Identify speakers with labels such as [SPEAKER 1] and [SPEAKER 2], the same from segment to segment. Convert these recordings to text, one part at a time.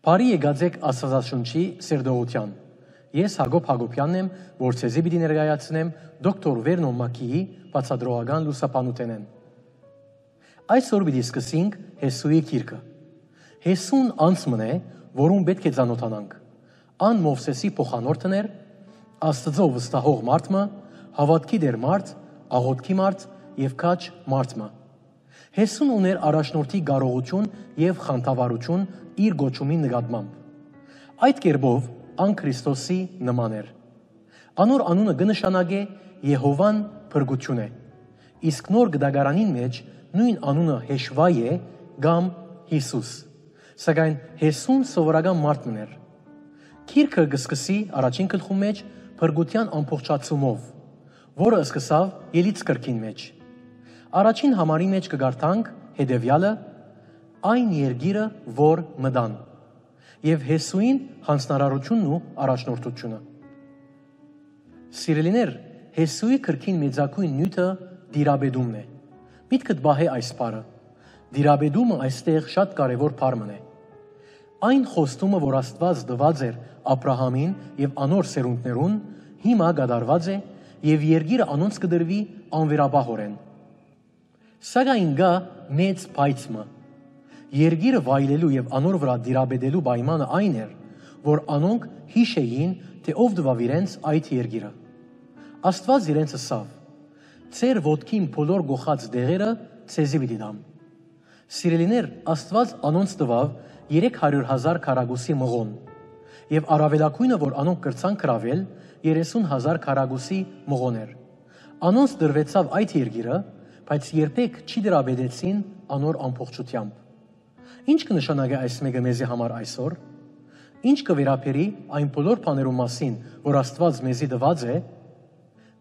[SPEAKER 1] Բարի եկած Աստվածաշունչի սերդողության։ Ես Հակոբ Հակոբյանն եմ, որ ցեզի պիտի ներկայացնեմ դոկտոր Վերնոն Մակիի բացադրողական լուսապանութենեն։ Այսօր պիտի սկսենք Հեսուի գիրքը։ Հեսուն անցմն է, որում պետք է ծանոթանանք։ Ան Մովսեսի փոխանորդն էր, Աստծո վստահող մարդը, հավատքի դեր մարդ, աղոթքի մարդ եւ քաջ մարդը։ Հեսուն ուներ առաջնորդի կարողություն եւ խանդավառություն իր գոչումի նկատմամբ։ Այդ կերպով ան Քրիստոսի նման էր։ Անոր անունը կնշանակե Եհովան փրկություն է։ Իսկ նոր գդագարանին մեջ նույն անունը հեշվայ է կամ Հիսուս։ Սակայն Հեսուն սովորական մարդն էր։ Գիրքը կսկսի առաջին գլխում մեջ փրկության ամբողջացումով, որը սկսավ Ելից կրկին մեջ։ Առաջին համարի մեջ կգարտանք հետևյալը. այն երգիրը, որ մտան, եւ Հեսուին հանձնարարությունն ու առաջնորդությունը։ Սիրելիներ, Հեսուի կրկին մեծակույն նյութը դիրաբեդումն է։ Միտքդ բահե այս բառը։ Դիրաբեդումը այստեղ շատ կարևոր բառ է։ Այն խոստումը, որ Աստված տված էր Աբրահամին եւ անոր սերունդներուն, հիմա կատարված է եւ երգիրը անոնց կդրվի անվերապահորեն։ Սակայն գա մեծ պայծմը։ Երգիրը վայելելու եւ անոր վրա դիրաբեդելու պայմանը այն էր, որ անոնք հիշեին, թե ով տվավ իրենց այդ երգիրը։ Աստված իրենց ասավ. «Ձեր ոտքին բոլոր գողած դեղերը ցեզի պիտի տամ»։ Սիրելիներ, Աստված անոնց տվավ 300,000 քառակուսի մղոն, եւ առավելակույնը, որ անոնք կրցան կրավել, 30,000 քառակուսի մղոն էր։ Անոնց դրվեցավ այդ երգիրը, բայց երբեք չի դրաբեդեցին անոր ամբողջությամբ։ Ինչ կնշանակի այս մեկը մեզի համար այսօր։ Ինչ կվերապերի այն բոլոր բաներու մասին, որ Աստված մեզի տված է,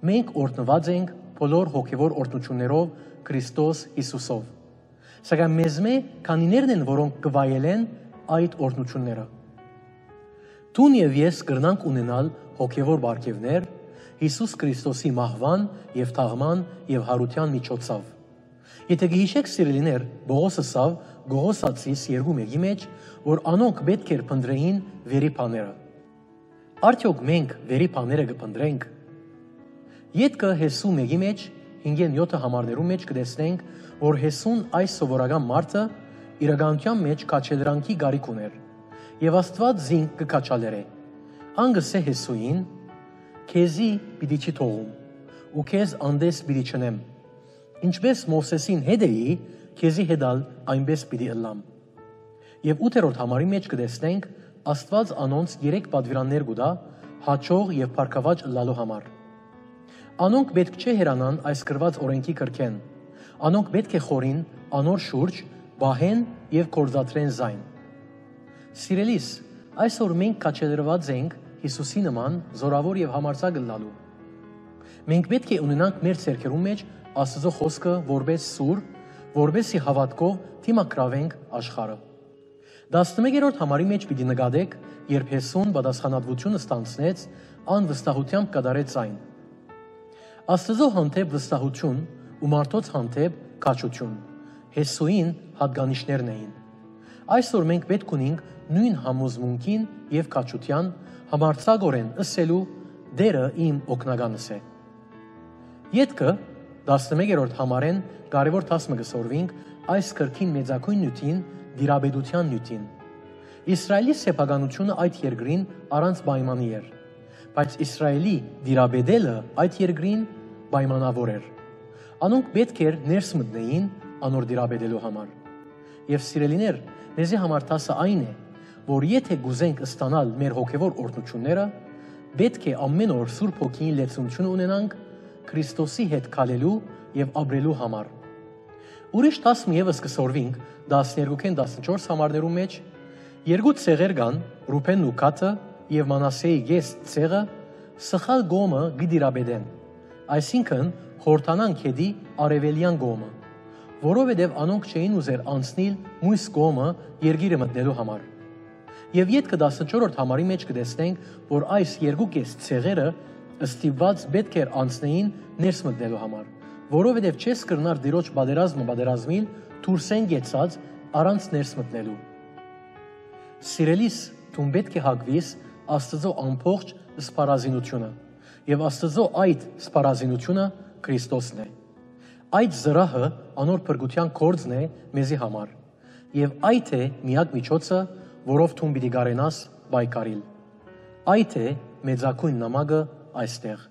[SPEAKER 1] մենք օրհնված ենք բոլոր հոգևոր օրհնություններով Քրիստոս Հիսուսով։ Սակայն մեզ քանիներն են, որոնք կվայելեն այդ օրհնությունները։ Դուն եւ ես կրնանք ունենալ հոգևոր բարգեւներ Հիսուս Քրիստոսի մահվան եւ թաղման եւ հարության միջոցով։ Եթե գիշեք սիրելիներ, Պողոս ասավ Գողոսացիս 2:1-ի մեջ, որ անոնք պետք էր փնտրեին վերի բաները։ Արդյոք մենք վերի բաները կփնտրենք։ Ետքը Հեսու 1-ի մեջ 5-7 համարներու մեջ կտեսնենք, որ Հեսուն այս սովորական մարդը իրականության մեջ քաչելրանքի գարիք ուներ, եւ Աստված զինք կքաչալերե։ Անգսե Հեսուին. «Քեզի պիտի չի թողում, ու քեզ անդես պիտի չնեմ։ Ինչպես Մովսեսին հետ էի, քեզի հետալ այնպես պիտի ըլլամ»։ Եվ 8-րդ համարի մեջ կտեսնենք Աստված անոնց 3 պատվիրաններ կուտա հաջող եւ փառքաված ըլլալու համար։ Անոնք պետք չէ հերանան այս գրված օրենքի կրքեն։ Անոնք պետք է խորին անոր շուրջ բահեն եւ կորզատրեն զայն։ Սիրելիս, այսօր մենք քաչելրված ենք Հիսուսի նման զորավոր եւ համարձակ ըլլալու։ Մենք պետք է ունենանք մեր ցերկերում մեջ Աստծո խոսքը որպես սուր, որպեսզի հավատքով դիմակրավենք աշխարհը։ 11-րդ համարի մեջ պիտի նկատեք, երբ Հեսուն պատասխանատվությունը ստանցնեց, անվստահությամբ կատարեց այն։ Աստծո հանդեպ վստահություն ու մարդոց հանդեպ քաջություն Հեսուին հատկանիշներն էին։ Այսօր մենք պետք ունենք նույն համոզմունքին եւ քաջության համարձակորեն ըսելու դերը իմ օգնականս է։ Ետքը 11-րդ համարեն կարևոր տասը կսորվենք այս կրկին մեծակույն նյութին դիրաբեդության նյութին։ Իսրայելի սեփականությունը այդ երկրին առանց պայմանի էր, բայց Իսրայելի դիրաբեդելը այդ երկրին պայմանավոր էր։ Անոնք պետք էր ներս մտնեին անոր դիրաբեդելու համար։ Եվ սիրելիներ, մեզի համար տասը այն է, որ եթե գուզենք ստանալ մեր հոգևոր օրհնությունները, պետք է ամեն օր Սուրբ Հոգին լեցունություն ունենանք Քրիստոսի հետ քալելու եւ ապրելու համար։ Ուրիշ տասը եւս կսորվենք 12-14 համարներու մեջ, երկու ցեղեր կան, Ռուբենն ու Գադը եւ Մանասեի գես ցեղը, սխալ գոմը գդիրաբեդեն, այսինքն Հորդանան քեդի արևելյան գոմը, որովհետեւ անոնք չէին ուզեր անցնել մույս գոմը երգիրը մտնելու համար։ Եվ ետքը 14-րդ համարի մեջ կտեսնենք, որ այս երկու կես ցեղերը ստիպված պետք էր անցնեին ներս մտնելու համար, որովհետև չես կրնար դիրոջ պատերազմը պատերազմիլ դուրսեն գեցած առանց ներս մտնելու։ Սիրելիս, դու պետք է հագվիս Աստծո ամբողջ սպառազինությունը, եւ Աստծո այդ սպառազինությունը Քրիստոսն է։ Այդ զրահը անոր փրկության գործն է մեզի համար, եւ այդ է միակ միջոցը, որով դու պիտի կարենաս պայքարիլ։ Այդ է մեծակույն նամակը այստեղ։